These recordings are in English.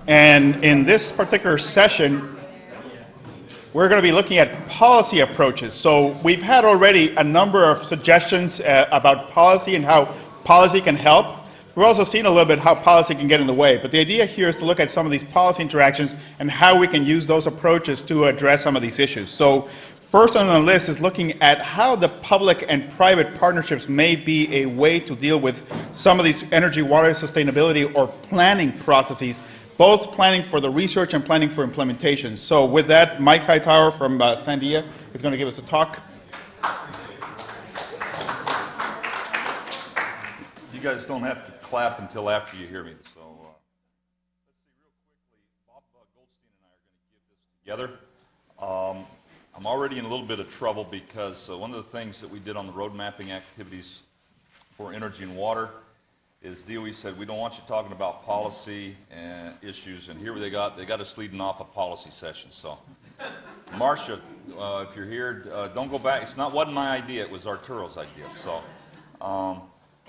And in this particular session, we're going to be looking at policy approaches. So we've had already a number of suggestions about policy and how policy can help. We've also seen a little bit how policy can get in the way. But the idea here is to look at some of these policy interactions and how we can use those approaches to address some of these issues. So first on the list is looking at how the public and private partnerships may be a way to deal with some of these energy, water sustainability or planning processes, both planning for the research and planning for implementation. So with that, Mike Hightower from Sandia is going to give us a talk. You guys don't have to clap until after you hear me. So let's see real quickly. Bob Goldstein and I are going to give this together. I'm already in a little bit of trouble because one of the things that we did on the road mapping activities for energy and water is DOE said, we don't want you talking about policy and issues, and here they got us leading off a policy session. So, Marcia, if you're here, don't go back. Wasn't my idea, it was Arturo's idea. So,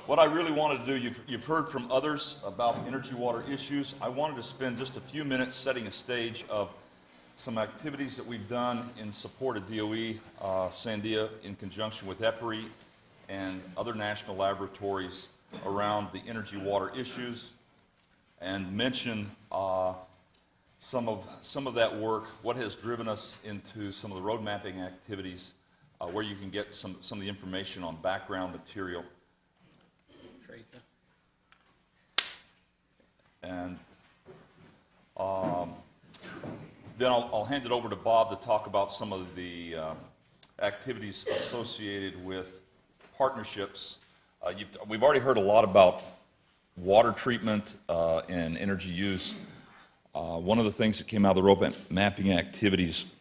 what I really wanted to do, you've heard from others about energy water issues. I wanted to spend just a few minutes setting a stage of some activities that we've done in support of DOE, Sandia, in conjunction with EPRI and other national laboratories around the energy water issues, and mention some of that work, what has driven us into some of the road mapping activities, where you can get some of the information on background material. And then I'll hand it over to Bob to talk about some of the activities associated with partnerships. We've already heard a lot about water treatment and energy use. One of the things that came out of the road mapping activities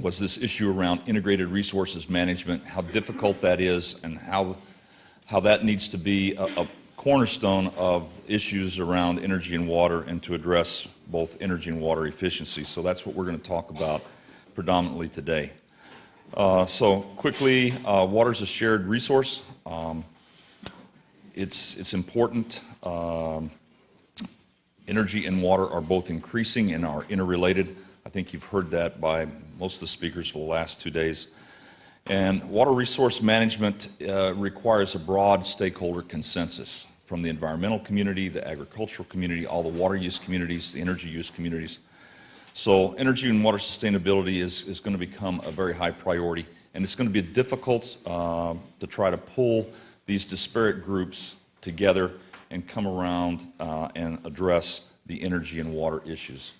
was this issue around integrated resources management, how difficult that is, and how that needs to be a cornerstone of issues around energy and water, and to address both energy and water efficiency. So that's what we're going to talk about predominantly today. So quickly, water is a shared resource. It's important. Energy and water are both increasing and are interrelated. I think you've heard that by most of the speakers for the last 2 days. And water resource management requires a broad stakeholder consensus from the environmental community, the agricultural community, all the water use communities, the energy use communities. So energy and water sustainability is going to become a very high priority, and it's going to be difficult to try to pull these disparate groups together and come around and address the energy and water issues.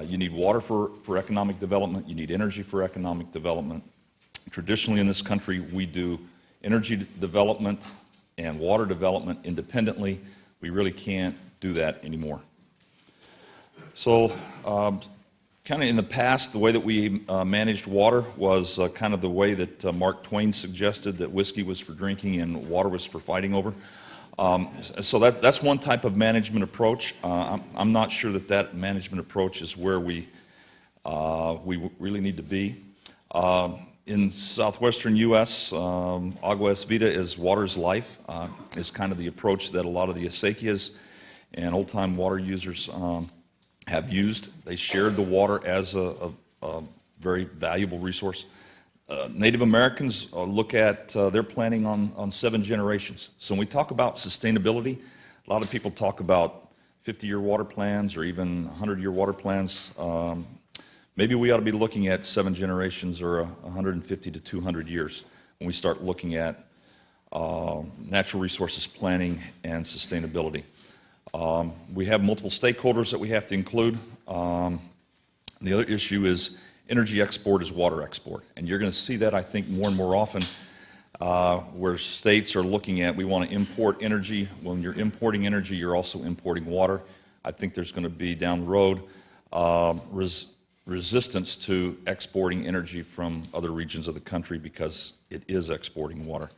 You need water for economic development, you need energy for economic development. Traditionally in this country, we do energy development and water development independently. We really can't do that anymore. So kind of in the past, the way that we managed water was kind of the way that Mark Twain suggested, that whiskey was for drinking and water was for fighting over. So that's one type of management approach. I'm not sure that management approach is where we really need to be. In southwestern U.S., agua es vida is water's life, is kind of the approach that a lot of the acequias and old-time water users have used. They shared the water as a very valuable resource. Native Americans look at their planning on 7 generations. So when we talk about sustainability, a lot of people talk about 50-year water plans or even 100-year water plans. Maybe we ought to be looking at 7 generations or 150 to 200 years when we start looking at natural resources planning and sustainability. We have multiple stakeholders that we have to include. The other issue is energy export is water export. And you're going to see that, I think, more and more often where states are looking at, we want to import energy. When you're importing energy, you're also importing water. I think there's going to be down the road resistance to exporting energy from other regions of the country because it is exporting water.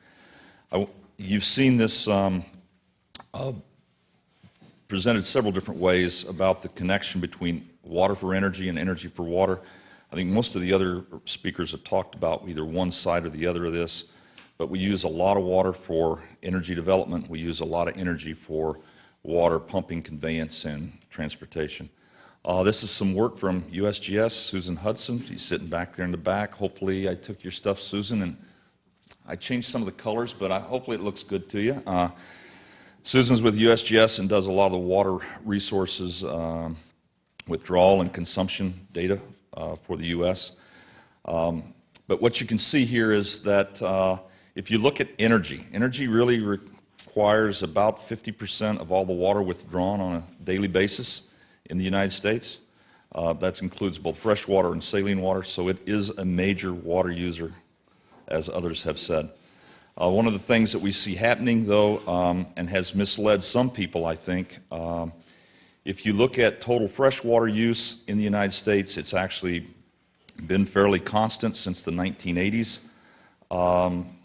You've seen this presented several different ways about the connection between water for energy and energy for water. I think most of the other speakers have talked about either one side or the other of this, but we use a lot of water for energy development. We use a lot of energy for water pumping, conveyance, and transportation. This is some work from USGS, Susan Hudson. She's sitting back there in the back. Hopefully I took your stuff, Susan, and I changed some of the colors, but hopefully it looks good to you. Susan's with USGS and does a lot of the water resources withdrawal and consumption data for the U.S. But what you can see here is that if you look at energy, energy really requires about 50% of all the water withdrawn on a daily basis in the United States. That includes both fresh water and saline water, so it is a major water user, as others have said. One of the things that we see happening, though, and has misled some people, I think, if you look at total freshwater use in the United States, it's actually been fairly constant since the 1980s.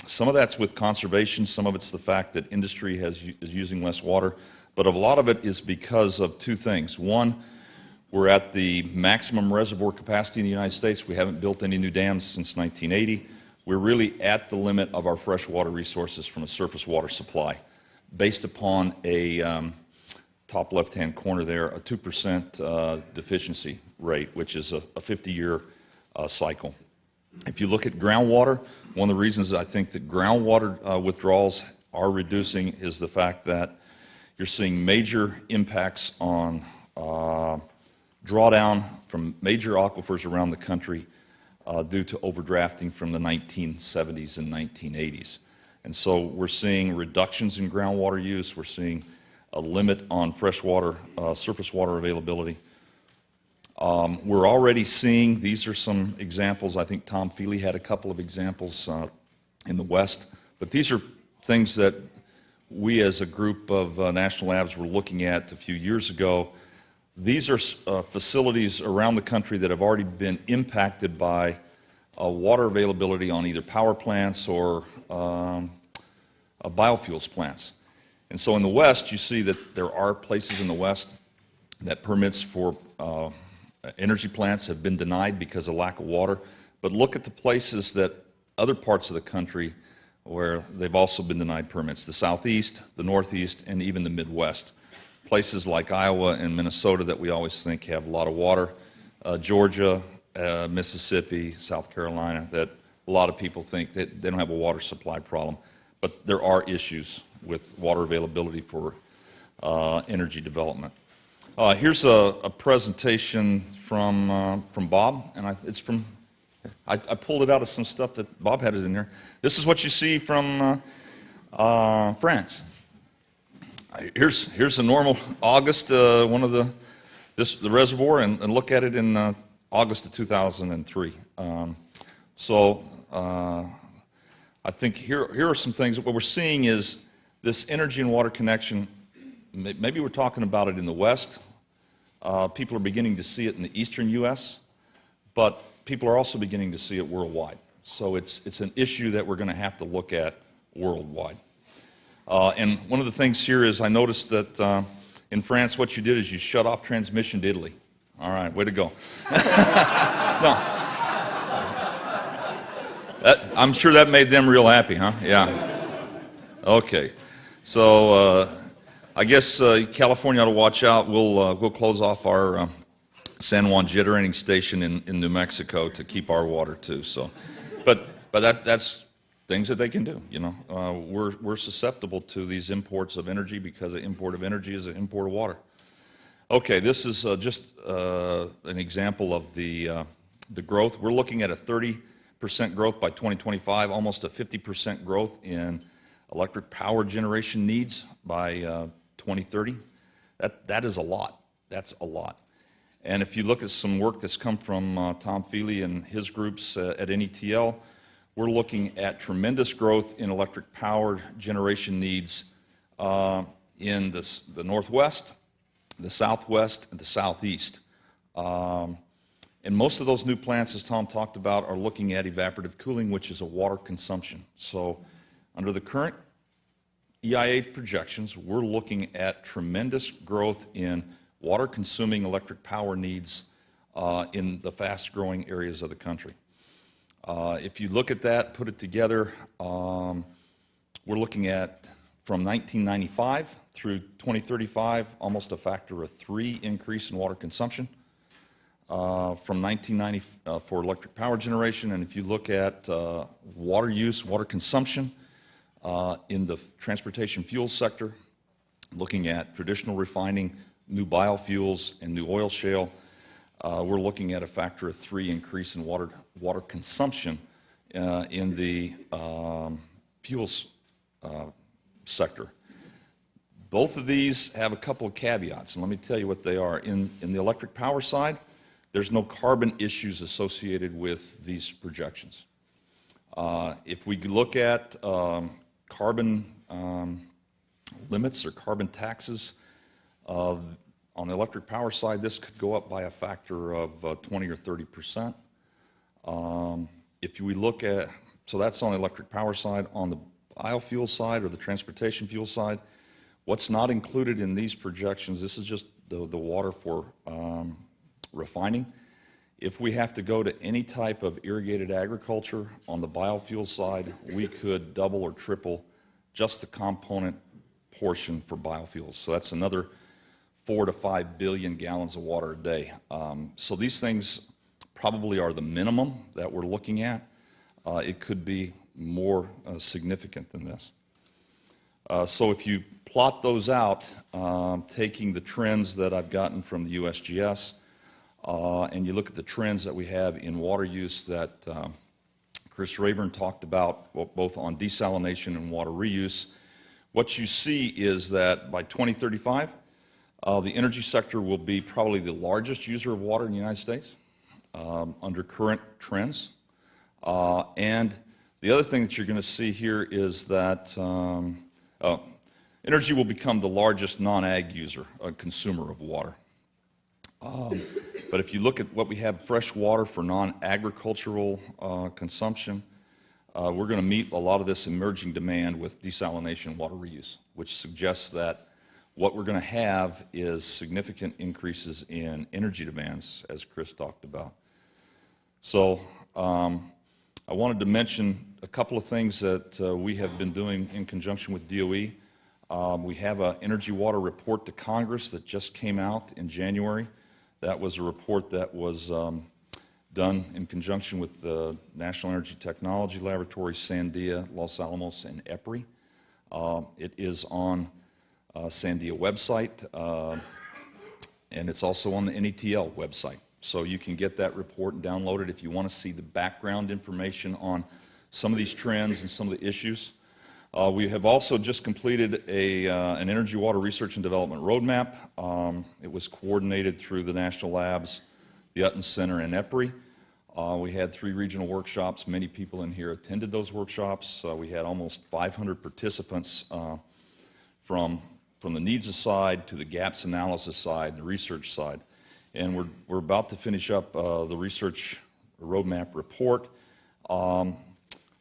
Some of that's with conservation, some of it's the fact that industry is using less water, but a lot of it is because of two things. One, we're at the maximum reservoir capacity in the United States. We haven't built any new dams since 1980. We're really at the limit of our freshwater resources from a surface water supply, based upon a top left-hand corner there, a 2% deficiency rate, which is a 50-year cycle. If you look at groundwater, one of the reasons I think that groundwater withdrawals are reducing is the fact that you're seeing major impacts on drawdown from major aquifers around the country due to overdrafting from the 1970s and 1980s. And so we're seeing reductions in groundwater use. We're seeing a limit on freshwater, surface water availability. We're already seeing, these are some examples, I think Tom Feely had a couple of examples in the West, but these are things that we as a group of national labs were looking at a few years ago. These are facilities around the country that have already been impacted by water availability on either power plants or biofuels plants. And so in the West, you see that there are places in the West that permits for energy plants have been denied because of lack of water. But look at the places that other parts of the country where they've also been denied permits. The Southeast, the Northeast, and even the Midwest. Places like Iowa and Minnesota that we always think have a lot of water. Georgia, Mississippi, South Carolina, that a lot of people think that they don't have a water supply problem. But there are issues with water availability for energy development. Here's a presentation from Bob, and it's from, I pulled it out of some stuff that Bob had in there. This is what you see from France. Here's a normal August, the reservoir, and look at it in August of 2003. I think here are some things. What we're seeing is this energy and water connection. Maybe we're talking about it in the West. People are beginning to see it in the eastern U.S., but people are also beginning to see it worldwide. So it's an issue that we're going to have to look at worldwide. And one of the things here is I noticed that in France what you did is you shut off transmission to Italy. All right, way to go. No. I'm sure that made them real happy, huh? Yeah. Okay. So I guess California ought to watch out. We'll close off our San Juan jittering station in New Mexico to keep our water too. So, but that's things that they can do. You know, we're susceptible to these imports of energy because an import of energy is an import of water. Okay, this is just an example of the growth. We're looking at a 30% growth by 2025, almost a 50% growth in electric power generation needs by 2030. That is a lot. That's a lot. And if you look at some work that's come from Tom Feely and his groups at NETL, we're looking at tremendous growth in electric power generation needs in the Northwest, the Southwest, and the Southeast. And most of those new plants, as Tom talked about, are looking at evaporative cooling, which is a water consumption. So under the current EIA projections, we're looking at tremendous growth in water-consuming electric power needs in the fast-growing areas of the country. If you look at that, put it together, we're looking at from 1995 through 2035, almost a factor of 3 increase in water consumption. From 1990 for electric power generation, and if you look at water use, water consumption in the transportation fuel sector, looking at traditional refining, new biofuels, and new oil shale, we're looking at a factor of 3 increase in water consumption in the fuels sector. Both of these have a couple of caveats, and let me tell you what they are. In the electric power side, there's no carbon issues associated with these projections. If we look at carbon limits or carbon taxes, on the electric power side, this could go up by a factor of 20 or 30%. If we look at, so that's on the electric power side. On the biofuel side or the transportation fuel side, what's not included in these projections, this is just the water for refining. If we have to go to any type of irrigated agriculture on the biofuel side, we could double or triple just the component portion for biofuels. So that's another 4 to 5 billion gallons of water a day. So these things probably are the minimum that we're looking at. It could be more significant than this. So if you plot those out, taking the trends that I've gotten from the USGS, and you look at the trends that we have in water use that Chris Rayburn talked about, both on desalination and water reuse, what you see is that by 2035, the energy sector will be probably the largest user of water in the United States under current trends. And the other thing that you're going to see here is that energy will become the largest non-ag user, consumer of water. But if you look at what we have, fresh water for non-agricultural consumption, we're going to meet a lot of this emerging demand with desalination and water reuse, which suggests that what we're going to have is significant increases in energy demands, as Chris talked about. So I wanted to mention a couple of things that we have been doing in conjunction with DOE. We have an energy water report to Congress that just came out in January. That was a report that was done in conjunction with the National Energy Technology Laboratory, Sandia, Los Alamos, and EPRI. It is on Sandia website, and it's also on the NETL website. So you can get that report and download it if you want to see the background information on some of these trends and some of the issues. We have also just completed an energy water research and development roadmap. It was coordinated through the national labs, the Utton Center, and EPRI. We had 3 regional workshops. Many people in here attended those workshops. We had almost 500 participants from the needs side to the gaps analysis side and the research side. And we're about to finish up the research roadmap report.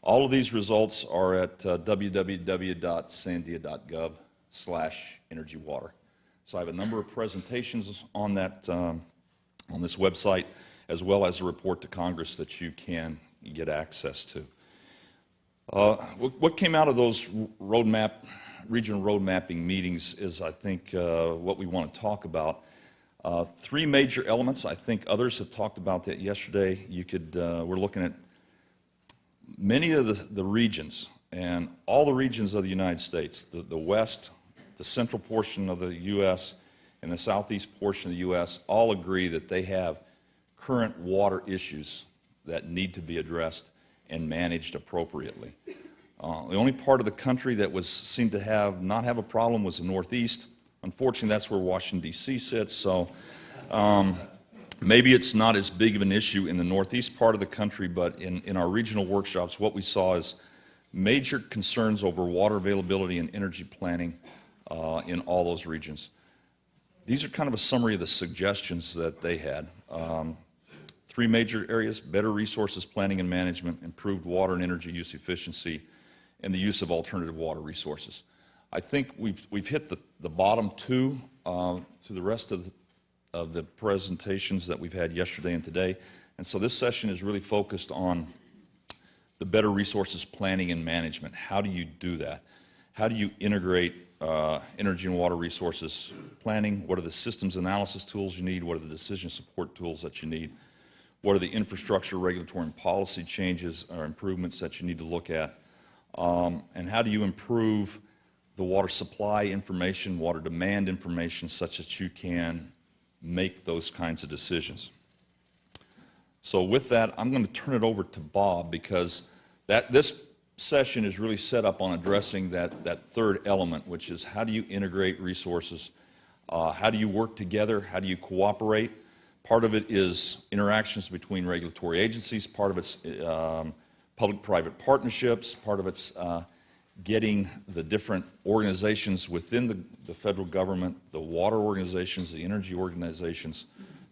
All of these results are at www.sandia.gov/energywater. So I have a number of presentations on that on this website, as well as a report to Congress that you can get access to. What came out of those regional road mapping meetings is, I think, what we want to talk about. 3 major elements. I think others have talked about that yesterday. We're looking at many of the regions, and all the regions of the United States, the west, the central portion of the U.S., and the southeast portion of the U.S., all agree that they have current water issues that need to be addressed and managed appropriately. The only part of the country that seemed to not have a problem was the Northeast. Unfortunately, that's where Washington, D.C. sits, so maybe it's not as big of an issue in the Northeast part of the country, but in our regional workshops, what we saw is major concerns over water availability and energy planning in all those regions. These are kind of a summary of the suggestions that they had. 3 major areas: better resources planning and management, improved water and energy use efficiency, and the use of alternative water resources. I think we've hit the bottom 2 through the rest of the presentations that we've had yesterday and today. And so this session is really focused on the better resources planning and management. How do you do that? How do you integrate energy and water resources planning? What are the systems analysis tools you need? What are the decision support tools that you need? What are the infrastructure, regulatory, and policy changes or improvements that you need to look at? And how do you improve the water supply information, water demand information, such that you can make those kinds of decisions? So with that, I'm going to turn it over to Bob, because this session is really set up on addressing that third element, which is how do you integrate resources, how do you work together, how do you cooperate. Part of it is interactions between regulatory agencies, part of it's public-private partnerships, part of it's getting the different organizations within the federal government, the water organizations, the energy organizations,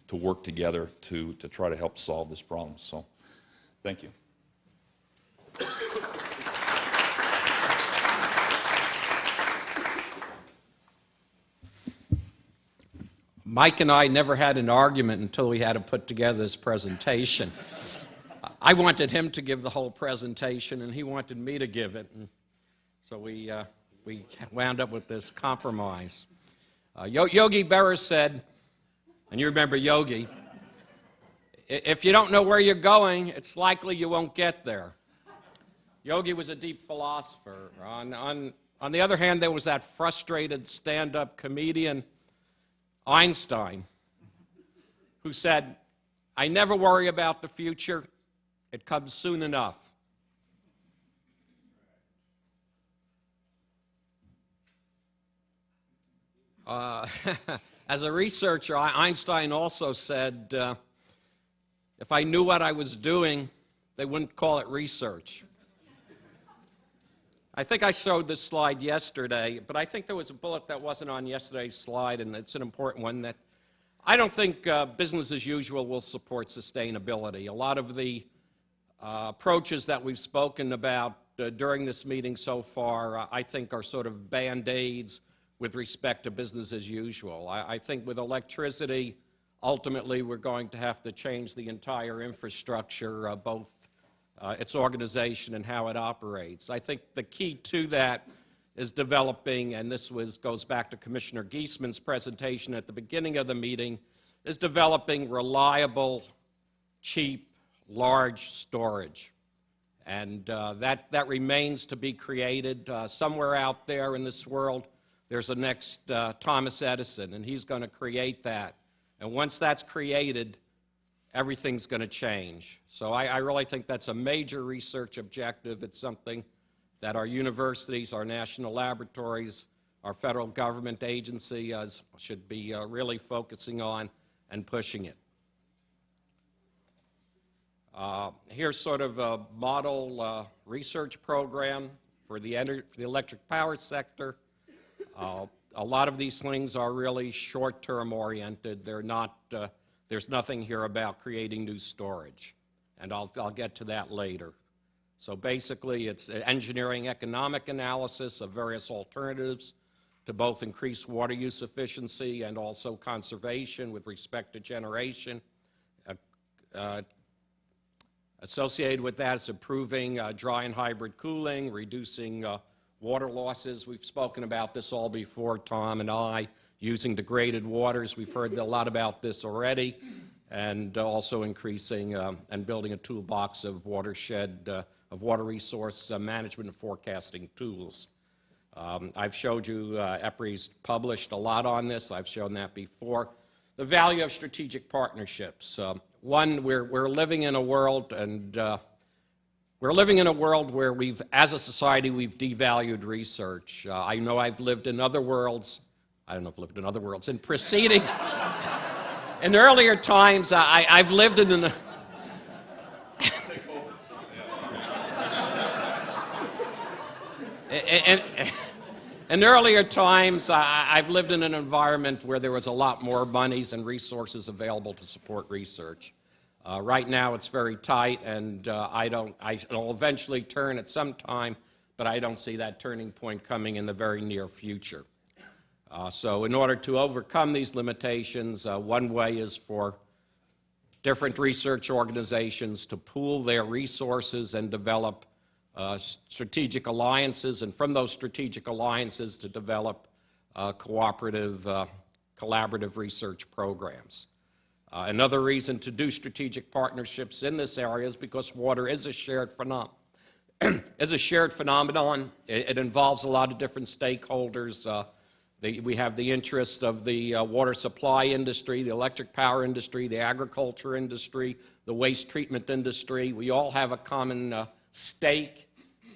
to work together to try to help solve this problem. So, thank you. Mike and I never had an argument until we had to put together this presentation. I wanted him to give the whole presentation, and he wanted me to give it. And so we wound up with this compromise. Yogi Berra said, and you remember Yogi, if you don't know where you're going, it's likely you won't get there. Yogi was a deep philosopher. On the other hand, there was that frustrated stand-up comedian, Einstein, who said, I never worry about the future, it comes soon enough. As a researcher, Einstein also said, if I knew what I was doing, they wouldn't call it research. I think I showed this slide yesterday, but I think there was a bullet that wasn't on yesterday's slide, and it's an important one, that I don't think business as usual will support sustainability. A lot of the approaches that we've spoken about during this meeting so far, I think are sort of band-aids with respect to business as usual. I think with electricity, ultimately we're going to have to change the entire infrastructure, both its organization and how it operates. I think the key to that is developing, and this goes back to Commissioner Giesman's presentation at the beginning of the meeting, is developing reliable, cheap, large storage. And that remains to be created. Somewhere out there in this world, there's a next Thomas Edison, and he's going to create that. And once that's created, everything's going to change. So I really think that's a major research objective. It's something that our universities, our national laboratories, our federal government agencies should be really focusing on and pushing it. Here's sort of a model research program for the electric power sector. A lot of these things are really short-term oriented. They're not, there's nothing here about creating new storage, and I'll get to that later. So basically, it's engineering economic analysis of various alternatives to both increase water use efficiency and also conservation with respect to generation. Associated with that is improving dry and hybrid cooling, reducing water losses. We've spoken about this all before, Tom and I, using degraded waters. We've heard a lot about this already, and also increasing and building a toolbox of watershed, of water resource management and forecasting tools. I've showed you, EPRI's published a lot on this. I've shown that before. The value of strategic partnerships. One, we're living in a world, and we're living in a world where as a society, we've devalued research. I know I've lived in other worlds. I don't know if I've lived in other worlds. In preceding, in earlier times, I've lived in an... In earlier times, I've lived in an environment where there was a lot more monies and resources available to support research. Right now, it's very tight, and it'll eventually turn at some time, but I don't see that turning point coming in the very near future. So in order to overcome these limitations, one way is for different research organizations to pool their resources and develop strategic alliances, and from those strategic alliances to develop cooperative, collaborative research programs. Another reason to do strategic partnerships in this area is because water is a shared phenomenon. It involves a lot of different stakeholders. We have the interest of the water supply industry, the electric power industry, the agriculture industry, the waste treatment industry. We all have a common stake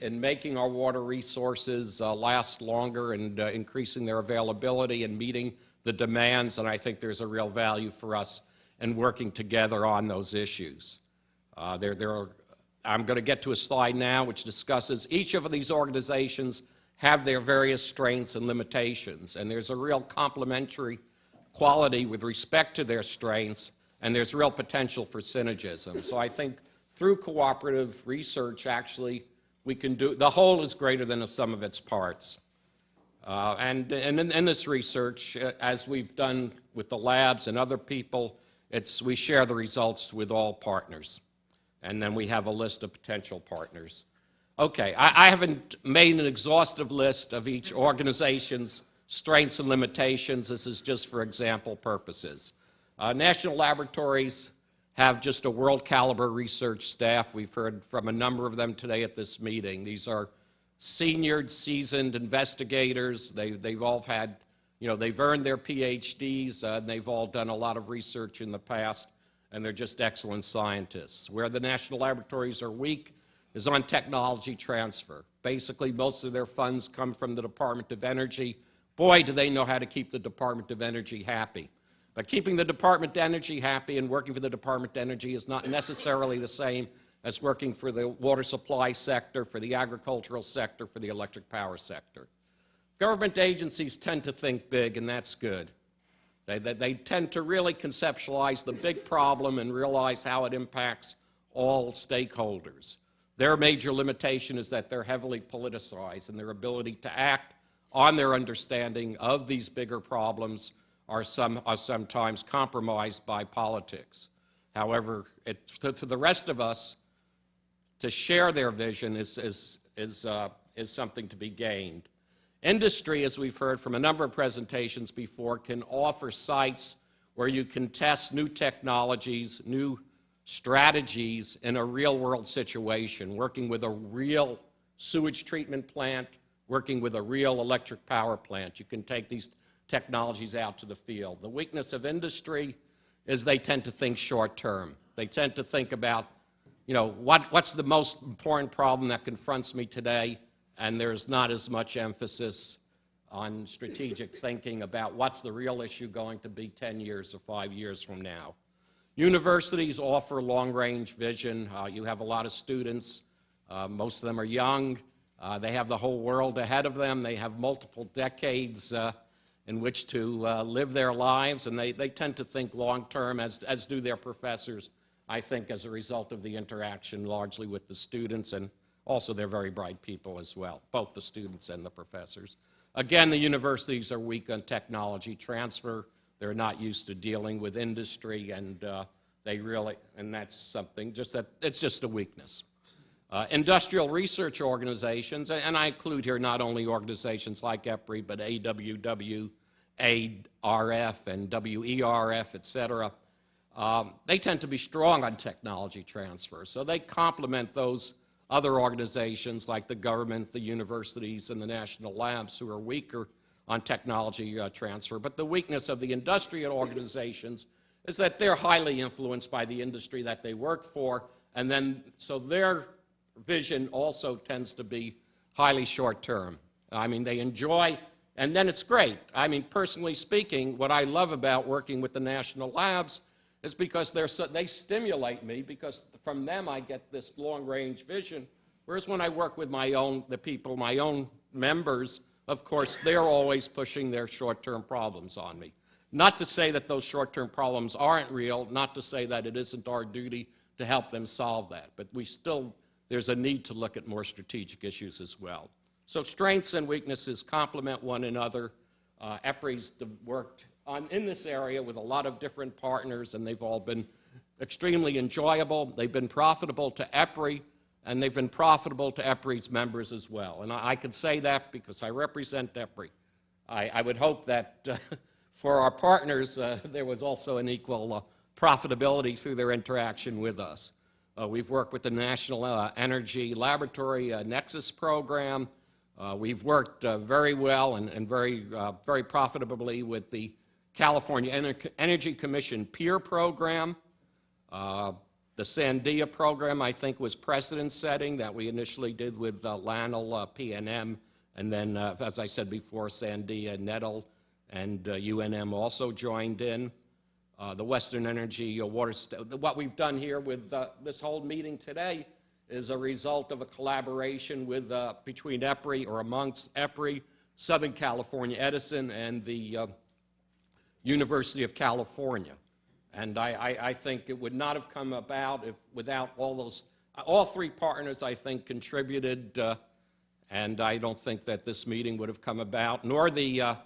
in making our water resources last longer and increasing their availability and meeting the demands, and I think there's a real value for us in working together on those issues. I'm going to get to a slide now which discusses each of these organizations have their various strengths and limitations, and there's a real complementary quality with respect to their strengths, and there's real potential for synergism. So I think through cooperative research, actually, we can do, the whole is greater than the sum of its parts. And in this research, as we've done with the labs and other people, we share the results with all partners. And then we have a list of potential partners. Okay, I haven't made an exhaustive list of each organization's strengths and limitations. This is just for example purposes. National laboratories have just a world-caliber research staff. We've heard from a number of them today at this meeting. These are senior, seasoned investigators. They've all had, they've earned their PhDs, and they've all done a lot of research in the past, and they're just excellent scientists. Where the national laboratories are weak is on technology transfer. Basically, most of their funds come from the Department of Energy. Boy, do they know how to keep the Department of Energy happy. But keeping the Department of Energy happy and working for the Department of Energy is not necessarily the same as working for the water supply sector, for the agricultural sector, for the electric power sector. Government agencies tend to think big, and that's good. They tend to really conceptualize the big problem and realize how it impacts all stakeholders. Their major limitation is that they're heavily politicized, and their ability to act on their understanding of these bigger problems are sometimes compromised by politics. However, to the rest of us, to share their vision is something to be gained. Industry, as we've heard from a number of presentations before, can offer sites where you can test new technologies, new strategies in a real-world situation, working with a real sewage treatment plant, working with a real electric power plant. You can take these technologies out to the field. The weakness of industry is they tend to think short-term. They tend to think about, what's the most important problem that confronts me today, and there's not as much emphasis on strategic thinking about what's the real issue going to be 10 years or 5 years from now. Universities offer long-range vision. You have a lot of students. Most of them are young. They have the whole world ahead of them. They have multiple decades in which to live their lives, and they tend to think long-term, as do their professors, I think, as a result of the interaction largely with the students, and also they're very bright people as well, both the students and the professors. Again, the universities are weak on technology transfer. They're not used to dealing with industry, and and that's something, it's just a weakness. Industrial research organizations, and I include here not only organizations like EPRI, but AWW, ARF, and WERF, et cetera, they tend to be strong on technology transfer. So they complement those other organizations like the government, the universities, and the national labs who are weaker on technology transfer. But the weakness of the industrial organizations is that they're highly influenced by the industry that they work for, and then so their vision also tends to be highly short-term. I mean, they enjoy, and then it's great. I mean, personally speaking, what I love about working with the national labs is because they stimulate me, because from them I get this long-range vision, whereas when I work with my own members, of course, they're always pushing their short-term problems on me. Not to say that those short-term problems aren't real, not to say that it isn't our duty to help them solve that, but there's a need to look at more strategic issues as well. So strengths and weaknesses complement one another. EPRI's worked in this area with a lot of different partners, and they've all been extremely enjoyable. They've been profitable to EPRI, and they've been profitable to EPRI's members as well. And I can say that because I represent EPRI. I would hope that for our partners, there was also an equal profitability through their interaction with us. We've worked with the National Energy Laboratory Nexus program. We've worked very well and very profitably with the California Energy Commission peer program. The Sandia program, I think, was precedent setting that we initially did with LANL, PNM, and then, as I said before, Sandia, Nettle, and UNM also joined in. The Western Energy what we've done here with this whole meeting today is a result of a collaboration with, between EPRI, or amongst EPRI, Southern California Edison, and the University of California. And I think it would not have come about without all three partners, I think, contributed, and I don't think that this meeting would have come about, nor the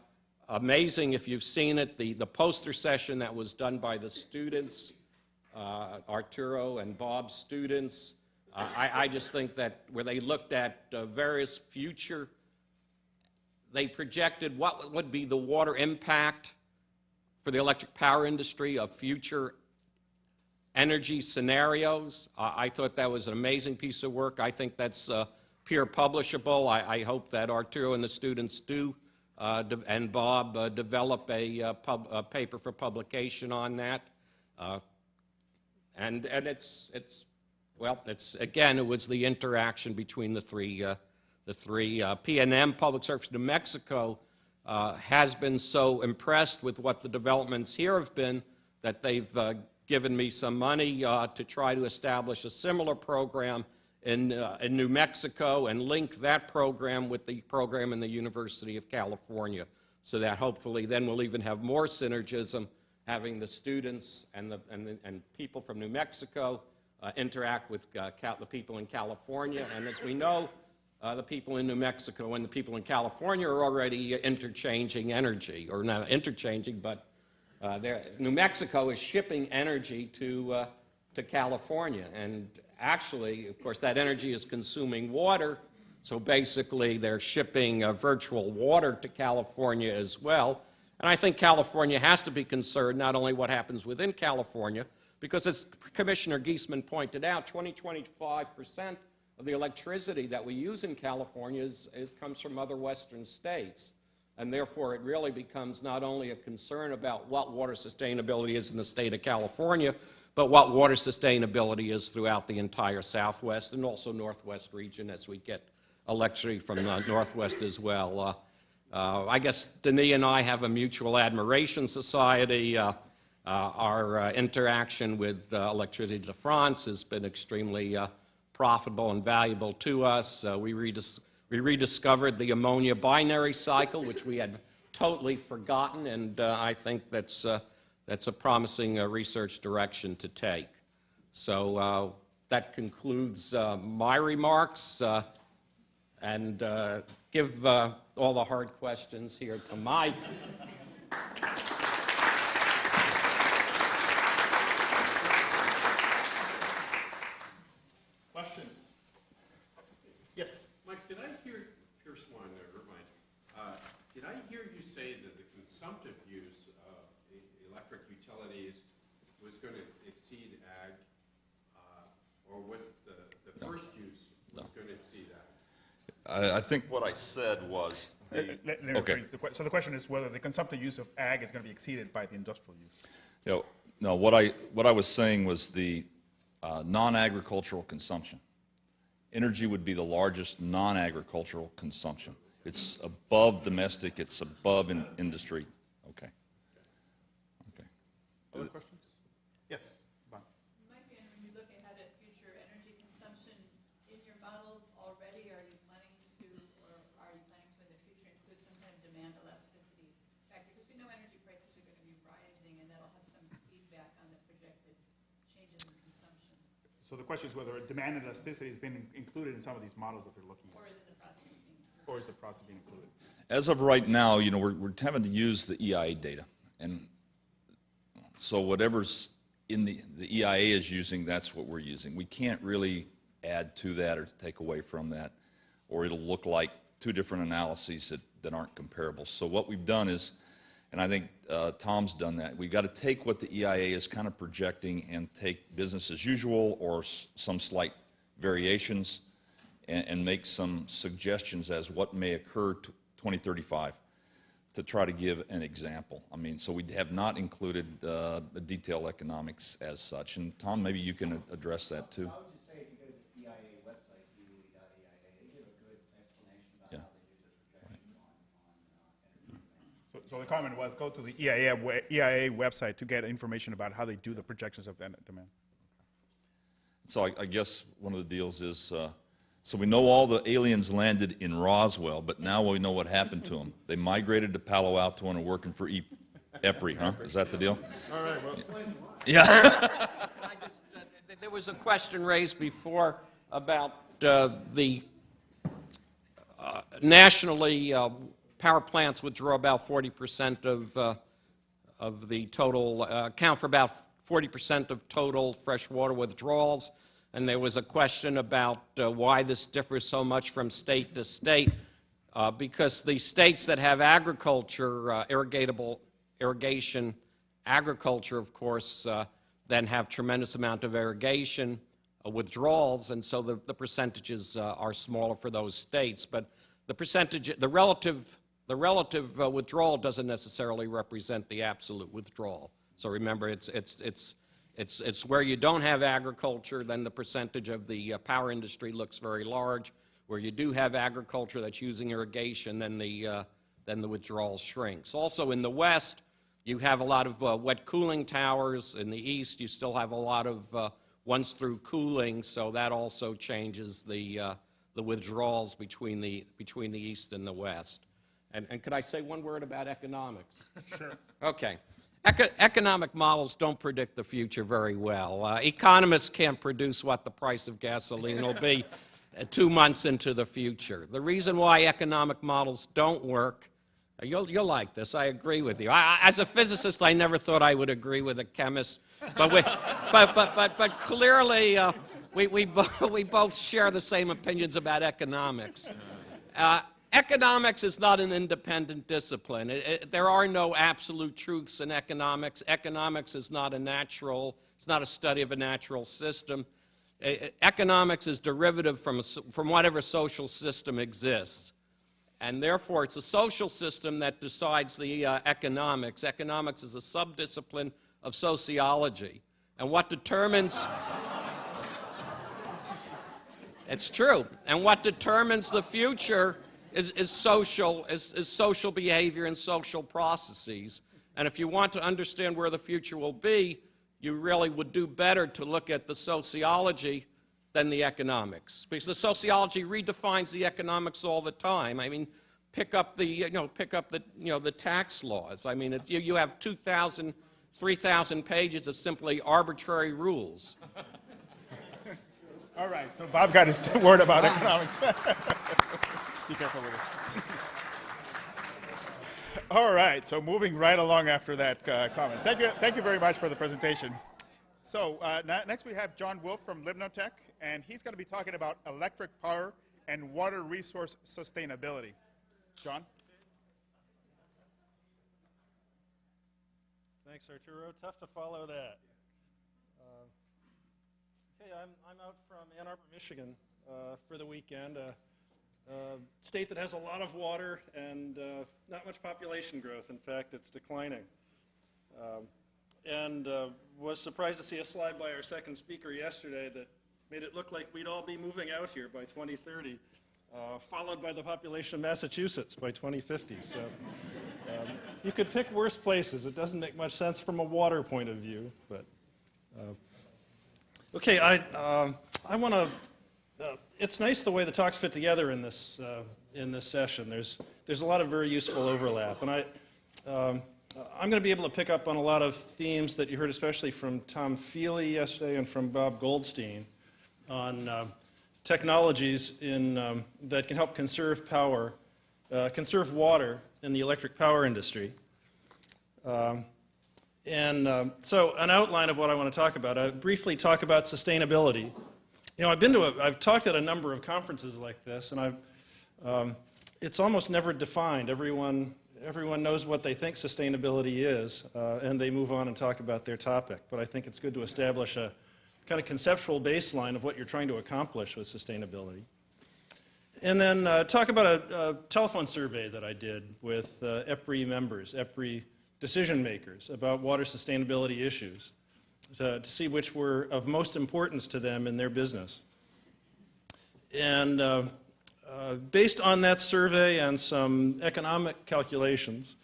amazing, if you've seen it, the poster session that was done by the students, Arturo and Bob's students. I just think that where they looked at various future, they projected what would be the water impact for the electric power industry of future energy scenarios. I thought that was an amazing piece of work. I think that's peer publishable. I hope that Arturo and the students do, and Bob develop a paper for publication on that. And it's again, it was the interaction between the three. PNM, Public Service New Mexico, has been so impressed with what the developments here have been that they've given me some money to try to establish a similar program in New Mexico and link that program with the program in the University of California, so that hopefully then we'll even have more synergism, having the students and people from New Mexico interact with the people in California. And as we know, the people in New Mexico and the people in California are already interchanging energy, or not interchanging, but New Mexico is shipping energy to California. And actually, of course, that energy is consuming water, so basically they're shipping virtual water to California as well. And I think California has to be concerned not only what happens within California, because as Commissioner Giesman pointed out, 25% of the electricity that we use in California comes from other Western states. And therefore, it really becomes not only a concern about what water sustainability is in the state of California, but what water sustainability is throughout the entire Southwest and also Northwest region as we get electricity from the Northwest as well. I guess Denis and I have a mutual admiration society. Our interaction with Electricity de France has been extremely profitable and valuable to us. We rediscovered the ammonia binary cycle, which we had totally forgotten, and I think that's a promising research direction to take. So that concludes my remarks, and give all the hard questions here to Mike. Questions? Yes. Mike, did I hear, Pierce Swan there, Mike, did I hear you say that the consumptive use of electric utilities was going to exceed ag, or was the first use was going to exceed ag? I think what I said was, Let me rephrase the question. So the question is whether the consumptive use of ag is going to be exceeded by the industrial use. no, what I was saying was the non-agricultural consumption. Energy would be the largest non-agricultural consumption. It's above domestic, it's above industry. Okay. Other questions? Yes. Bon. Mike, and when you look ahead at future energy consumption, in your models already, are you planning to in the future include some kind of demand elasticity factor? Because we know energy prices are going to be rising, and that'll have some feedback on the projected changes in consumption. So the question is whether demand elasticity has been included in some of these models that they're looking at. Or is it the process of being included? Or is the process being included? As of right now, we're having to use the EIA data, and so whatever's in the EIA is using, that's what we're using. We can't really add to that or take away from that, or it'll look like two different analyses that aren't comparable. So what we've done is, and I think Tom's done that, we've got to take what the EIA is kind of projecting and take business as usual or some slight variations and make some suggestions as what may occur to 2035 to try to give an example. I mean, so we have not included detailed economics as such. And Tom, maybe you can address that too. I would just say if you go to the EIA website, DOE.EIA, they give a good explanation about how they do the projections on energy demand. So the comment was go to the EIA website to get information about how they do the projections of demand. So I guess one of the deals is, so we know all the aliens landed in Roswell, but now we know what happened to them. They migrated to Palo Alto and are working for EPRI, huh? Is that the deal? All right, well. Yeah. There was a question raised before about the nationally power plants withdraw about 40% of the total, account for about 40% of total freshwater withdrawals. And there was a question about why this differs so much from state to state, because the states that have agriculture, irrigation, agriculture, of course, then have tremendous amount of irrigation withdrawals, and so the percentages are smaller for those states. But the percentage, the relative withdrawal doesn't necessarily represent the absolute withdrawal. So remember, it's where you don't have agriculture, then the percentage of the power industry looks very large. Where you do have agriculture that's using irrigation, then the withdrawal shrinks. Also in the West, you have a lot of wet cooling towers. In the East, you still have a lot of once-through cooling, so that also changes the withdrawals between the East and the West. And could I say one word about economics? Sure. Okay. Economic models don't predict the future very well. Economists can't produce what the price of gasoline will be 2 months into the future. The reason why economic models don't work, you'll like this, I agree with you. As a physicist, I never thought I would agree with a chemist, but clearly we both share the same opinions about economics. Economics is not an independent discipline. There are no absolute truths in economics. Economics is not it's not a study of a natural system. Economics is derivative from whatever social system exists. And therefore, it's a social system that decides the economics. Economics is a subdiscipline of sociology. And what determines... It's true. And what determines the future is social behavior and social processes. And if you want to understand where the future will be, you really would do better to look at the sociology than the economics, because the sociology redefines the economics all the time. I mean, pick up the tax laws. I mean, you have 2,000, 3,000 pages of simply arbitrary rules. All right, so Bob got his word about economics. Be careful with this. All right, so moving right along after that comment. Thank you very much for the presentation. So next we have John Wolf from Libnotech, and he's going to be talking about electric power and water resource sustainability. John? Thanks, Arturo. Tough to follow that. Okay, I'm out from Ann Arbor, Michigan for the weekend. State that has a lot of water and not much population growth. In fact, it's declining. And was surprised to see a slide by our second speaker yesterday that made it look like we'd all be moving out here by 2030, followed by the population of Massachusetts by 2050. So you could pick worse places. It doesn't make much sense from a water point of view. But okay, I want to. It's nice the way the talks fit together in this session. There's a lot of very useful overlap, and I'm going to be able to pick up on a lot of themes that you heard, especially from Tom Feely yesterday and from Bob Goldstein, on technologies that can help conserve power, conserve water in the electric power industry. So an outline of what I want to talk about. I'll briefly talk about sustainability. You know, I've talked at a number of conferences like this, and it's almost never defined. Everyone knows what they think sustainability is, and they move on and talk about their topic. But I think it's good to establish a kind of conceptual baseline of what you're trying to accomplish with sustainability. And then talk about a telephone survey that I did with EPRI members, EPRI decision makers, about water sustainability issues, to see which were of most importance to them in their business. And based on that survey and some economic calculations,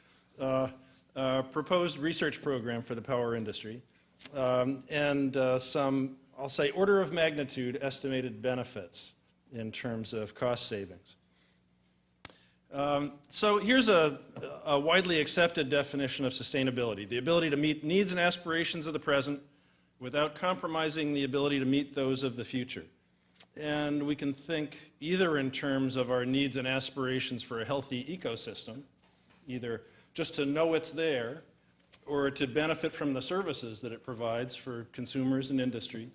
proposed research program for the power industry, and some, I'll say, order of magnitude estimated benefits in terms of cost savings. So here's a widely accepted definition of sustainability: the ability to meet needs and aspirations of the present without compromising the ability to meet those of the future. And we can think either in terms of our needs and aspirations for a healthy ecosystem, either just to know it's there, or to benefit from the services that it provides for consumers and industry,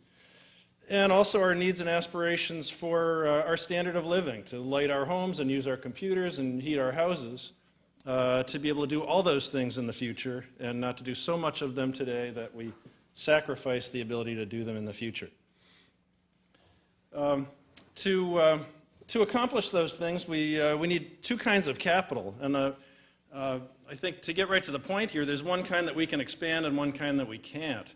and also our needs and aspirations for our standard of living, to light our homes and use our computers and heat our houses, to be able to do all those things in the future and not to do so much of them today that we sacrifice the ability to do them in the future. To accomplish those things, we need two kinds of capital. And I think to get right to the point here, there's one kind that we can expand and one kind that we can't.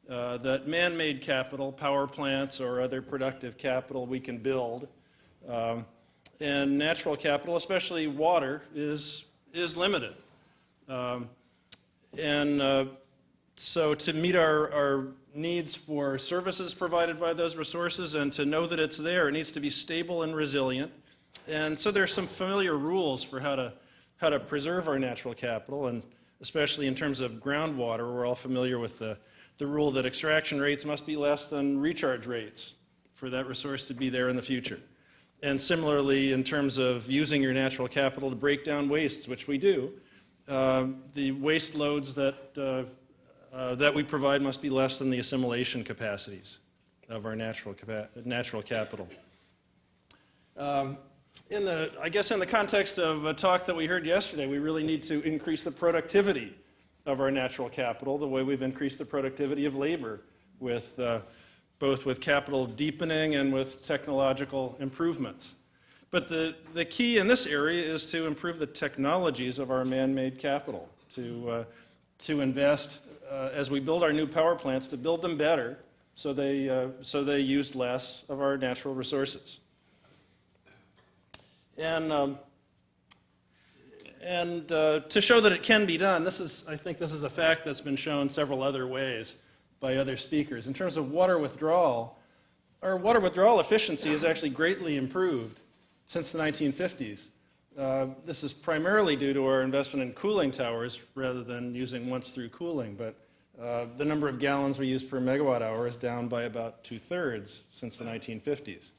That man-made capital, power plants or other productive capital, we can build. And natural capital, especially water, is limited. So to meet our needs for services provided by those resources and to know that it's there, it needs to be stable and resilient. And so there's some familiar rules for how to preserve our natural capital, and especially in terms of groundwater, we're all familiar with the rule that extraction rates must be less than recharge rates for that resource to be there in the future. And similarly, in terms of using your natural capital to break down wastes, which we do, the waste loads that we provide must be less than the assimilation capacities of our natural capital. I guess in the context of a talk that we heard yesterday, we really need to increase the productivity of our natural capital the way we've increased the productivity of labor, with both with capital deepening and with technological improvements. But the key in this area is to improve the technologies of our man-made capital, to invest as we build our new power plants, to build them better so they use less of our natural resources. And to show that it can be done, I think this is a fact that's been shown several other ways by other speakers. In terms of water withdrawal, our water withdrawal efficiency has actually greatly improved since the 1950s. This is primarily due to our investment in cooling towers rather than using once-through cooling, but the number of gallons we use per megawatt hour is down by about 2/3 since the 1950s.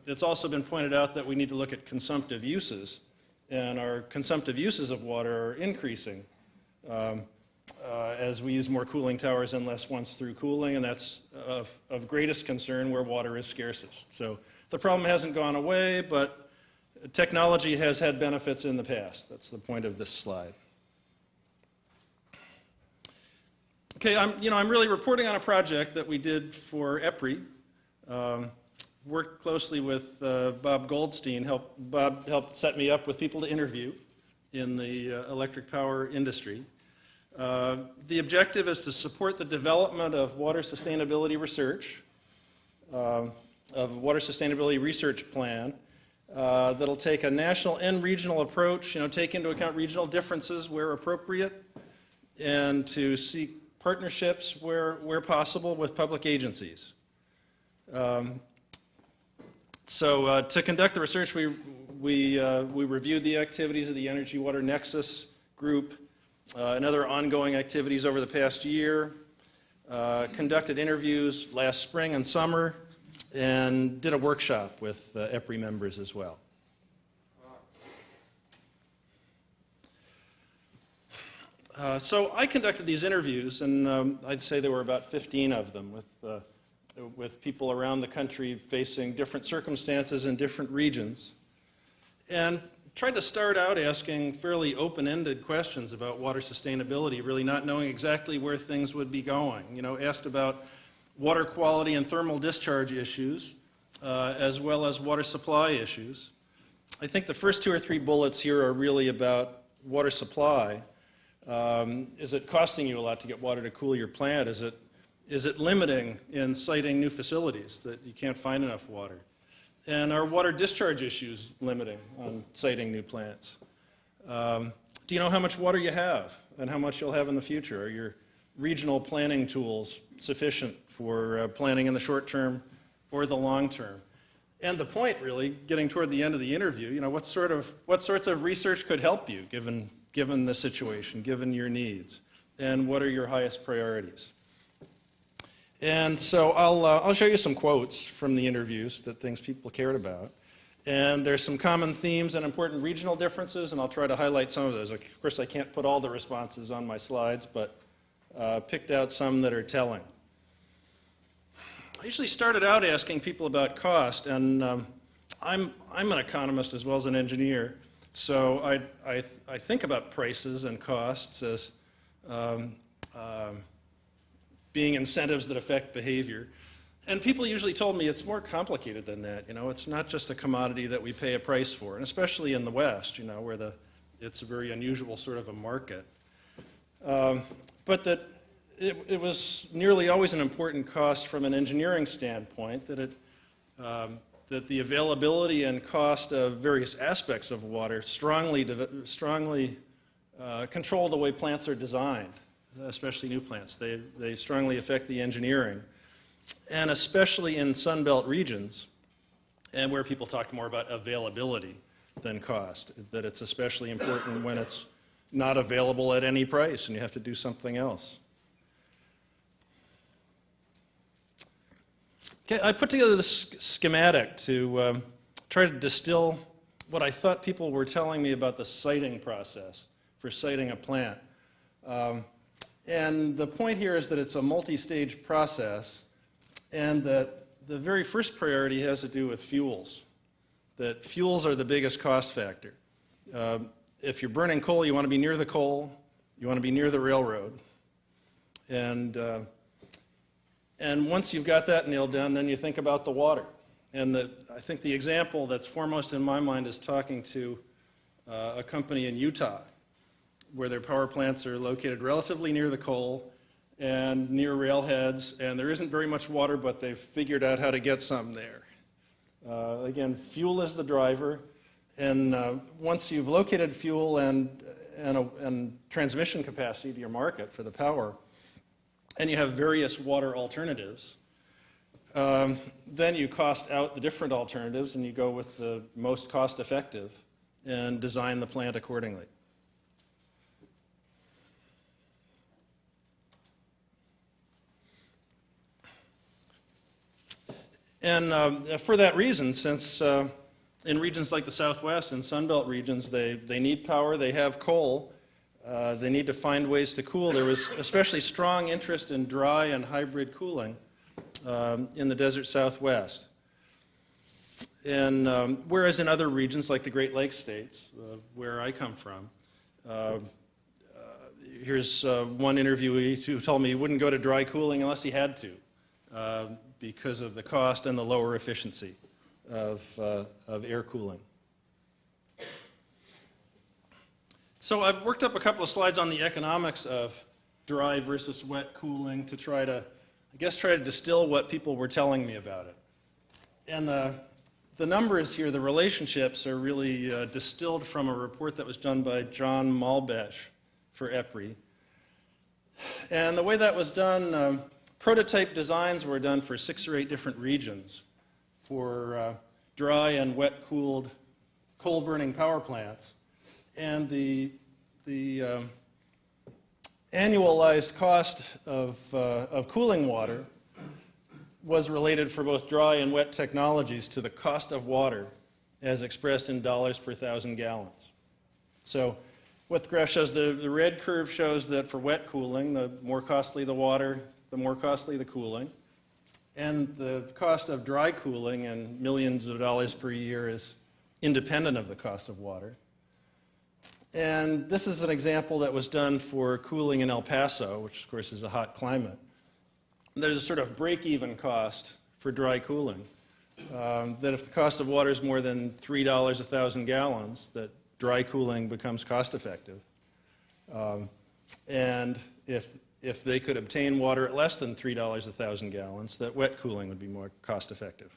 It's also been pointed out that we need to look at consumptive uses, and our consumptive uses of water are increasing as we use more cooling towers and less once-through cooling, and that's of greatest concern where water is scarcest. So the problem hasn't gone away, but technology has had benefits in the past. That's the point of this slide. Okay, I'm really reporting on a project that we did for EPRI. Worked closely with Bob Goldstein. Bob helped set me up with people to interview in the electric power industry. The objective is to support the development of water sustainability research, of a water sustainability research plan that'll take a national and regional approach, take into account regional differences where appropriate, and to seek partnerships where possible with public agencies. So to conduct the research, we reviewed the activities of the Energy Water Nexus group and other ongoing activities over the past year, conducted interviews last spring and summer, and did a workshop with EPRI members as well. So I conducted these interviews, and I'd say there were about 15 of them with with people around the country facing different circumstances in different regions, and tried to start out asking fairly open-ended questions about water sustainability, really not knowing exactly where things would be going. You know, asked about water quality and thermal discharge issues, as well as water supply issues. I think the first 2 or 3 bullets here are really about water supply. Is it costing you a lot to get water to cool your plant? Is it limiting in siting new facilities that you can't find enough water? And are water discharge issues limiting on siting new plants? Do you know how much water you have and how much you'll have in the future? Are your regional planning tools sufficient for planning in the short term or the long term? And the point, really, getting toward the end of the interview, you know, what sorts of research could help you given the situation, given your needs, and what are your highest priorities? And so I'll show you some quotes from the interviews that things people cared about. And there's some common themes and important regional differences, and I'll try to highlight some of those. Of course, I can't put all the responses on my slides, but picked out some that are telling. I usually started out asking people about cost, and I'm an economist as well as an engineer, so I think about prices and costs as being incentives that affect behavior. And people usually told me it's more complicated than that. You know, it's not just a commodity that we pay a price for, and especially in the West, you know, where it's a very unusual sort of a market. But that it was nearly always an important cost from an engineering standpoint, that the availability and cost of various aspects of water strongly control the way plants are designed, especially new plants. They strongly affect the engineering, and especially in Sunbelt regions, and where people talk more about availability than cost, that it's especially important when it's not available at any price and you have to do something else. Okay, I put together this schematic to try to distill what I thought people were telling me about the siting process for siting a plant. And the point here is that it's a multi-stage process, and that the very first priority has to do with fuels, that fuels are the biggest cost factor. If you're burning coal, you want to be near the coal, you want to be near the railroad. And once you've got that nailed down, then you think about the water. And I think the example that's foremost in my mind is talking to a company in Utah, where their power plants are located relatively near the coal and near railheads, and there isn't very much water, but they've figured out how to get some there. Again, fuel is the driver, and once you've located fuel and transmission capacity to your market for the power, and you have various water alternatives, then you cost out the different alternatives and you go with the most cost-effective and design the plant accordingly. And for that reason, since in regions like the Southwest and Sunbelt regions, they need power, they have coal, they need to find ways to cool. There was especially strong interest in dry and hybrid cooling in the desert Southwest. And whereas in other regions like the Great Lakes states, where I come from, here's one interviewee who told me he wouldn't go to dry cooling unless he had to, because of the cost and the lower efficiency of air cooling. So I've worked up a couple of slides on the economics of dry versus wet cooling to try to distill what people were telling me about it. And the numbers here, the relationships, are really distilled from a report that was done by John Malbesh for EPRI. And the way that was done, prototype designs were done for 6 or 8 different regions for dry and wet-cooled coal-burning power plants. And the annualized cost of cooling water was related for both dry and wet technologies to the cost of water as expressed in dollars per 1,000 gallons. So what the graph shows, the red curve shows that for wet cooling, the more costly the water, the more costly the cooling. and the cost of dry cooling and millions of dollars per year is independent of the cost of water. And this is an example that was done for cooling in El Paso, which of course is a hot climate. There's a sort of break-even cost for dry cooling, that if the cost of water is more than $3 a 1,000 gallons, that dry cooling becomes cost-effective. And if they could obtain water at less than $3 a 1,000 gallons, that wet cooling would be more cost-effective.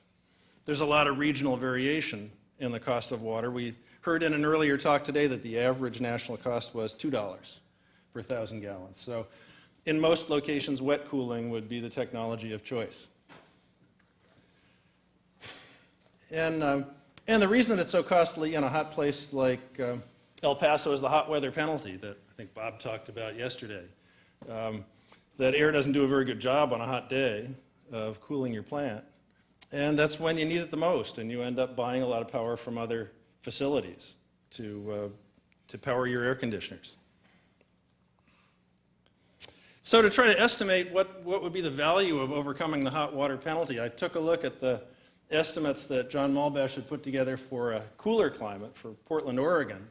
There's a lot of regional variation in the cost of water. We heard in an earlier talk today that the average national cost was $2 per 1,000 gallons. So in most locations, wet cooling would be the technology of choice. And the reason that it's so costly in a hot place like El Paso is the hot weather penalty that I think Bob talked about yesterday. That air doesn't do a very good job on a hot day of cooling your plant. And that's when you need it the most, and you end up buying a lot of power from other facilities to power your air conditioners. So to try to estimate what would be the value of overcoming the hot water penalty, I took a look at the estimates that John Malbash had put together for a cooler climate for Portland, Oregon,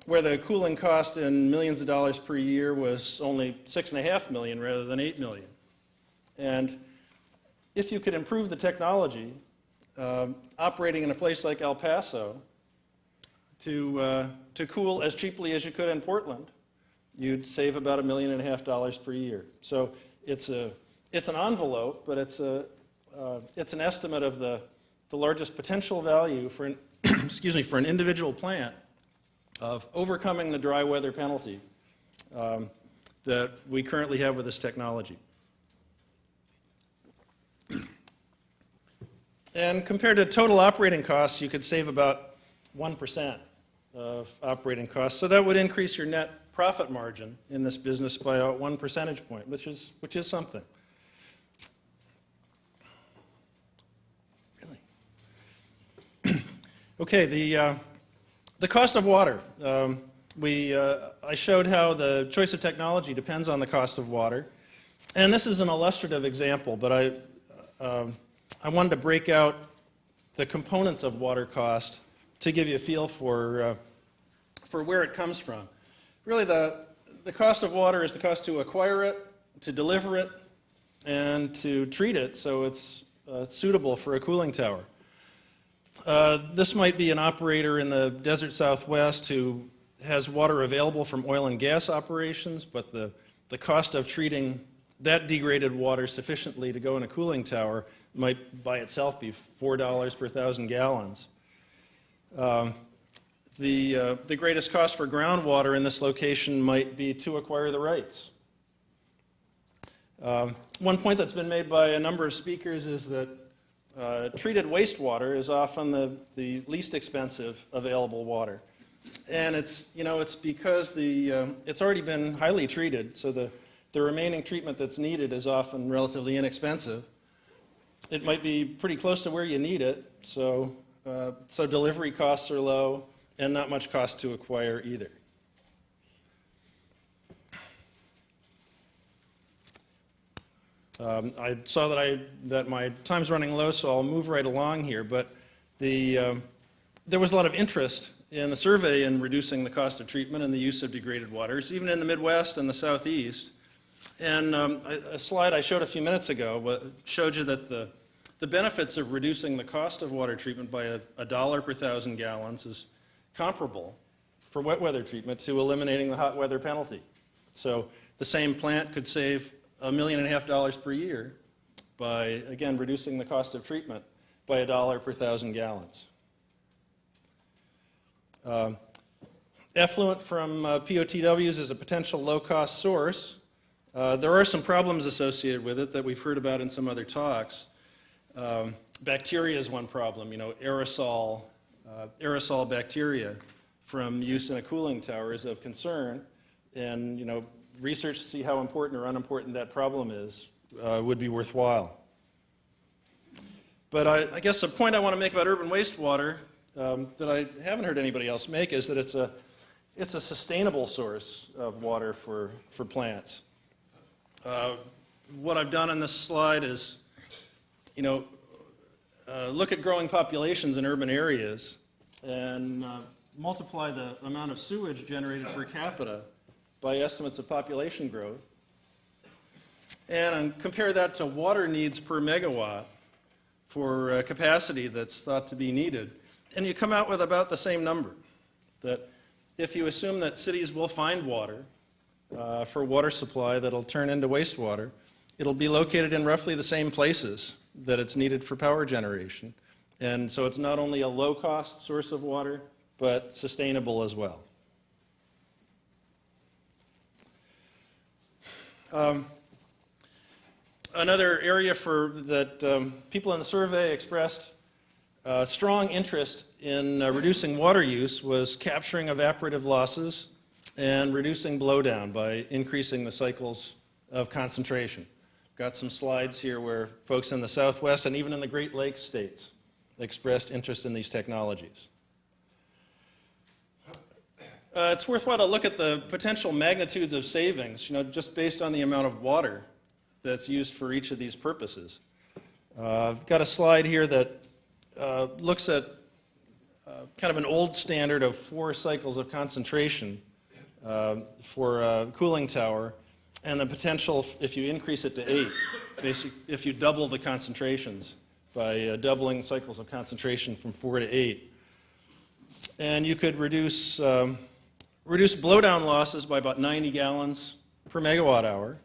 where the cooling cost in millions of dollars per year was only $6.5 million rather than $8 million. And if you could improve the technology, operating in a place like El Paso, to cool as cheaply as you could in Portland, you'd save about $1.5 million per year. So it's an envelope, but it's an estimate of the largest potential value for an excuse me, for an individual plant of overcoming the dry weather penalty that we currently have with this technology. And compared to total operating costs, you could save about 1% of operating costs. So that would increase your net profit margin in this business by about 1 percentage point, which is something. Really? Okay, the cost of water. I showed how the choice of technology depends on the cost of water. And this is an illustrative example, but I wanted to break out the components of water cost to give you a feel for where it comes from. Really, the cost of water is the cost to acquire it, to deliver it, and to treat it so it's suitable for a cooling tower. This might be an operator in the desert Southwest who has water available from oil and gas operations, but the cost of treating that degraded water sufficiently to go in a cooling tower might by itself be $4 per 1,000 gallons. The greatest cost for groundwater in this location might be to acquire the rights. One point that's been made by a number of speakers is that treated wastewater is often the least expensive available water. And it's because it's already been highly treated, so the remaining treatment that's needed is often relatively inexpensive. It might be pretty close to where you need it, so delivery costs are low and not much cost to acquire either. I saw that my time's running low, so I'll move right along here. But there was a lot of interest in the survey in reducing the cost of treatment and the use of degraded waters, even in the Midwest and the Southeast. And a slide I showed a few minutes ago showed you that the benefits of reducing the cost of water treatment by $1 per 1,000 gallons is comparable for wet weather treatment to eliminating the hot weather penalty. So the same plant could save $1.5 million per year by, again, reducing the cost of treatment by $1 per 1,000 gallons. Effluent from POTWs is a potential low-cost source. There are some problems associated with it that we've heard about in some other talks. Bacteria is one problem. Aerosol bacteria from use in a cooling tower is of concern, and research to see how important or unimportant that problem is would be worthwhile. But I guess the point I want to make about urban wastewater that I haven't heard anybody else make is that it's a sustainable source of water for plants. What I've done on this slide is look at growing populations in urban areas and multiply the amount of sewage generated per capita by estimates of population growth, and compare that to water needs per megawatt for capacity that's thought to be needed, and you come out with about the same number. That if you assume that cities will find water for water supply that'll turn into wastewater, it'll be located in roughly the same places that it's needed for power generation. And so it's not only a low-cost source of water, but sustainable as well. Another area that people in the survey expressed strong interest in reducing water use was capturing evaporative losses and reducing blowdown by increasing the cycles of concentration. Got some slides here where folks in the Southwest and even in the Great Lakes states expressed interest in these technologies. It's worthwhile to look at the potential magnitudes of savings, just based on the amount of water that's used for each of these purposes. I've got a slide here that looks at kind of an old standard of 4 cycles of concentration for a cooling tower, and the potential, if you increase it to 8, basically if you double the concentrations by doubling cycles of concentration from 4 to 8. And you could reduce blowdown losses by about 90 gallons per megawatt hour.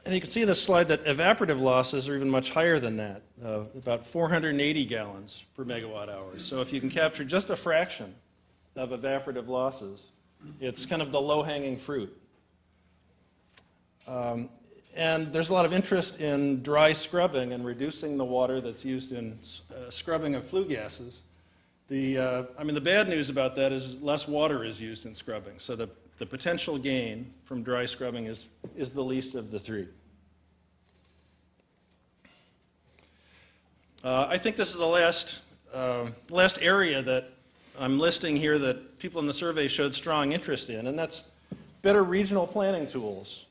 And you can see in this slide that evaporative losses are even much higher than that, about 480 gallons per megawatt hour. So if you can capture just a fraction of evaporative losses, it's kind of the low-hanging fruit. And there's a lot of interest in dry scrubbing and reducing the water that's used in scrubbing of flue gases. The bad news about that is less water is used in scrubbing, so the potential gain from dry scrubbing is the least of the 3. I think this is the last area that I'm listing here that people in the survey showed strong interest in, and that's better regional planning tools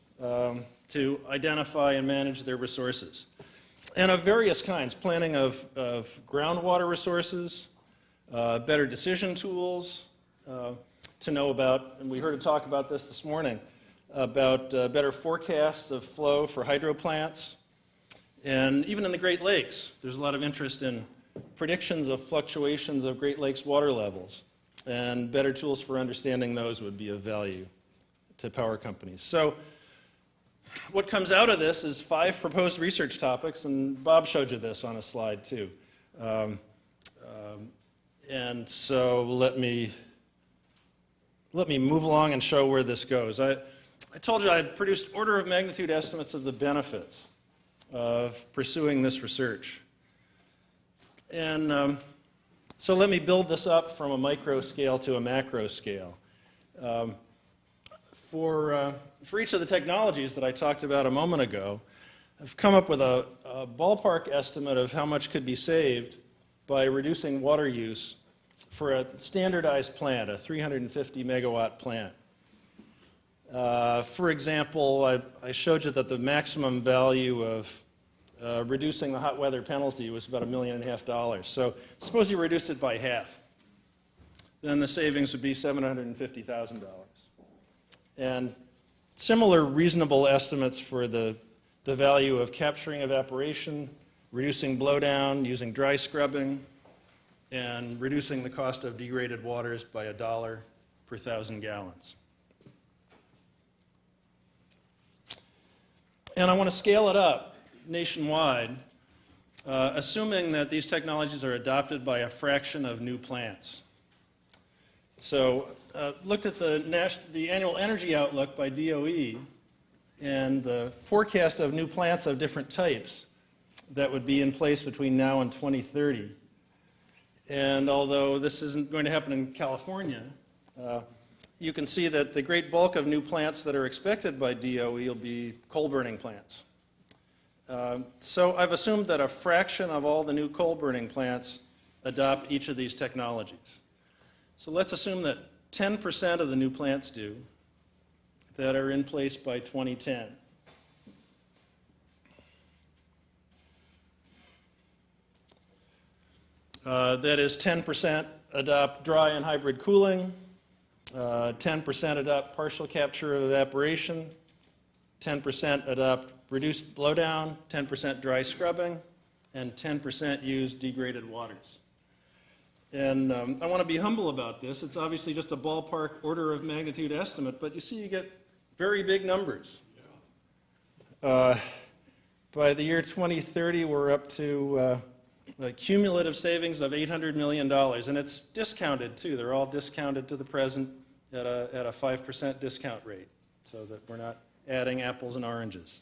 to identify and manage their resources. And of various kinds, planning of groundwater resources, better decision tools to know about, and we heard a talk about this morning, about better forecasts of flow for hydro plants. And even in the Great Lakes, there's a lot of interest in predictions of fluctuations of Great Lakes water levels, and better tools for understanding those would be of value to power companies. So what comes out of this is 5 proposed research topics, and Bob showed you this on a slide too. And so let me move along and show where this goes. I told you I produced order of magnitude estimates of the benefits of pursuing this research. And so let me build this up from a micro scale to a macro scale. For each of the technologies that I talked about a moment ago, I've come up with a ballpark estimate of how much could be saved by reducing water use for a standardized plant, a 350 megawatt plant. For example, I showed you that the maximum value of reducing the hot weather penalty was about $1.5 million. So suppose you reduced it by half. Then the savings would be $750,000. And similar reasonable estimates for the value of capturing evaporation, reducing blowdown, using dry scrubbing, and reducing the cost of degraded waters by $1 per 1,000 gallons. And I want to scale it up nationwide, assuming that these technologies are adopted by a fraction of new plants. So looked at the annual energy outlook by DOE and the forecast of new plants of different types that would be in place between now and 2030. And although this isn't going to happen in California, you can see that the great bulk of new plants that are expected by DOE will be coal-burning plants. So I've assumed that a fraction of all the new coal-burning plants adopt each of these technologies. So let's assume that 10% of the new plants do that are in place by 2010. That is 10% adopt dry and hybrid cooling, 10% adopt partial capture of evaporation, 10% adopt reduced blowdown, 10% dry scrubbing, and 10% use degraded waters. And I want to be humble about this. It's obviously just a ballpark order of magnitude estimate, but you see you get very big numbers. By the year 2030, we're up to a cumulative savings of $800 million, and it's discounted too. They're all discounted to the present at a 5% discount rate, so that we're not adding apples and oranges.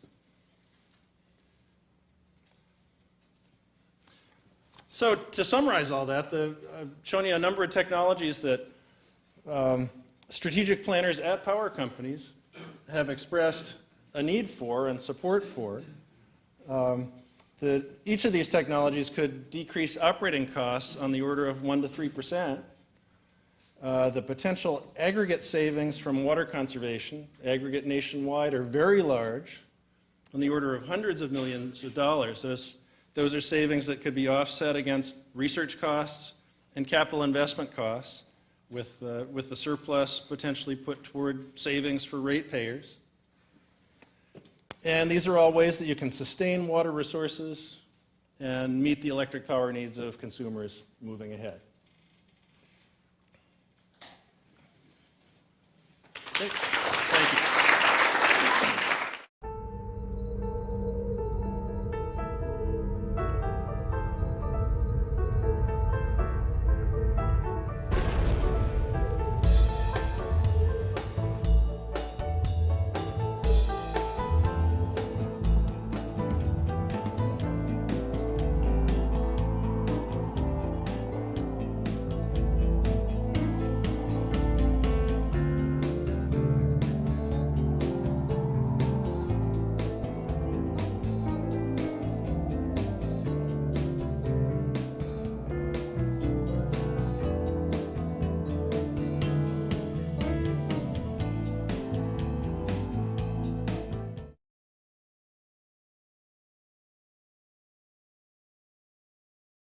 So to summarize all that, I've shown you a number of technologies that strategic planners at power companies have expressed a need for and support for. Each of these technologies could decrease operating costs on the order of 1 to 3%. The potential aggregate savings from water conservation, aggregate nationwide, are very large, on the order of hundreds of millions of dollars. Those are savings that could be offset against research costs and capital investment costs, with the surplus potentially put toward savings for ratepayers. And these are all ways that you can sustain water resources and meet the electric power needs of consumers moving ahead.